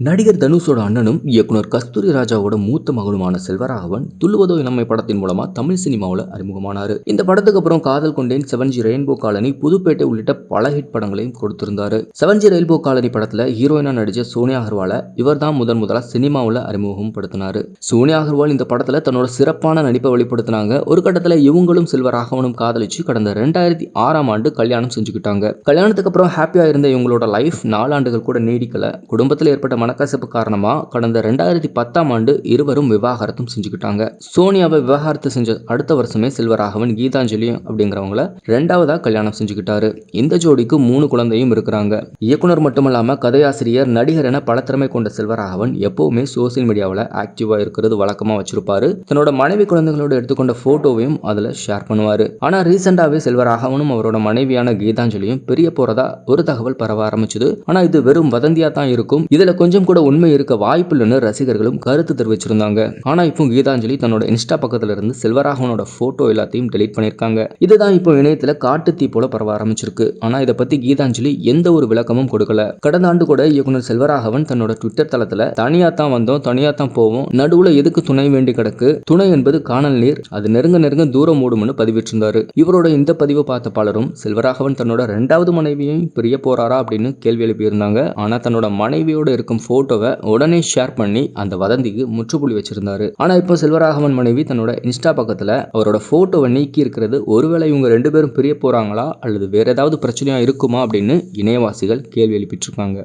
நடிகர் தனுஷோட அண்ணனும் இயக்குனர் கஸ்தூரி ராஜாவோட மூத்த மகனுமான செல்வராகவன் துள்ளுவதோ இளமை படத்தின் மூலமா தமிழ் சினிமாவில் அறிமுகமானாரு. இந்த படத்துக்கு அப்புறம் காதல் கொண்டேன், 7G ரெயின்போ காலனி, புதுப்பேட்டை உள்ளிட்ட பல ஹிட் படங்களையும் கொடுத்திருந்தாரு. 7G ரெயின்போ காலனி படத்துல ஹீரோயினா நடிச்ச சோனியா அகர்வாலை இவர் தான் முதலா சினிமாவில் அறிமுகம் படுத்தினாரு. சோனியா அகர்வால் இந்த படத்துல தன்னோட சிறப்பான நடிப்பை வெளிப்படுத்தினாங்க. ஒரு கட்டத்துல இவங்களும் செல்வராகவனும் காதலிச்சு கடந்த 2006 கல்யாணம் செஞ்சுக்கிட்டாங்க. கல்யாணத்துக்கு அப்புறம் ஹாப்பியா இருந்த இவங்களோட லைஃப் 4 ஆண்டுகள் கூட நீடிக்கல. குடும்பத்தில் ஏற்பட்ட மனக்கசப்பு காரணமா கடந்த 2010 இருவரும் விவாகரத்தும் செஞ்சுக்கிட்டாங்க. சோனியாவை விவாகரத்து செஞ்ச அடுத்த வருஷமே செல்வராகவன் கீதாஞ்சலி அப்படிங்கிறவங்கள 2வதா கல்யாணம் செஞ்சுக்கிட்டாரு. இந்த ஜோடிக்கு 3 குழந்தையும் இருக்கிறாங்க. இயக்குனர் மட்டுமல்லாம கதையாசிரியர், நடிகர் என பல திறமை கொண்ட செல்வராகவன் எப்பவுமே சோசியல் மீடியாவில் ஆக்டிவா இருக்கிறது வழக்கமா வச்சிருப்பாரு. தன்னோட மனைவி குழந்தைகளோட எடுத்துக்கொண்ட போட்டோவையும் அதுல ஷேர் பண்ணுவாரு. ஆனா ரீசெண்டாவே செல்வராகவனும் அவரோட மனைவியான கீதாஞ்சலியும் பிரிய போறதா ஒரு தகவல் பரவ ஆரம்பிச்சது. ஆனா இது வெறும் வதந்தியா தான் இருக்கும், இதுல கொஞ்சம் கூட உண்மை இருக்க வாய்ப்பு இல்லைன்னு ரசிகர்களும் கருத்து தெரிவிச்சிருந்தாங்க. ஆனா இப்போ கீதாஞ்சலி தன்னோட இன்ஸ்டா பக்கத்துல இருந்து செல்வராகவனோட போட்டோ எல்லாத்தையும் டெலீட் பண்ணிருக்காங்க. இதுதான் இப்போ இணையத்துல காட்டு தீ போல பரவ ஆரம்பிச்சிருக்கு. ஆனா இதை பத்தி கீதாஞ்சலி எந்த ஒரு விளக்கமும் கொடுக்கல. கடந்த ஆண்டு கூட இயக்குனர் செல்வராகவன் தன்னோட ட்விட்டர் தளத்துல தனியா தான் வந்தோம், தனியா தான் போவோம், நடுவுல எதுக்கு துணை வேண்டி கிடக்கு, துணை என்பது காணல் நீர், அது நெருங்க நெருங்க தூரம் ஓடும்னு பதிவிட்டிருந்தாரு. இவரோட இந்த பதிவை பார்த்த பலரும் செல்வராகவன் தன்னோட 2வது மனைவியையும் பிரிய போறாரா அப்படின்னு கேள்வி எழுப்பியிருந்தாங்க. ஆனா தன்னோட மனைவியோட இருக்கும் போட்டோவை உடனே ஷேர் பண்ணி அந்த வதந்திக்கு முற்றுப்புள்ளி வச்சிருந்தாரு. ஆனா இப்போ செல்வராகவன் மனைவி தன்னோட இன்ஸ்டா பக்கத்துல அவரோட போட்டோவை நீக்கி இருக்கிறது ஒருவேளை இவங்க 2 பேரும் பிரிய போறாங்களா அல்லது வேற ஏதாவது பிரச்சனையா இருக்குமா அப்படின்னு இணையவாசிகள் கேள்வி எழுப்பிட்டு இருக்காங்க.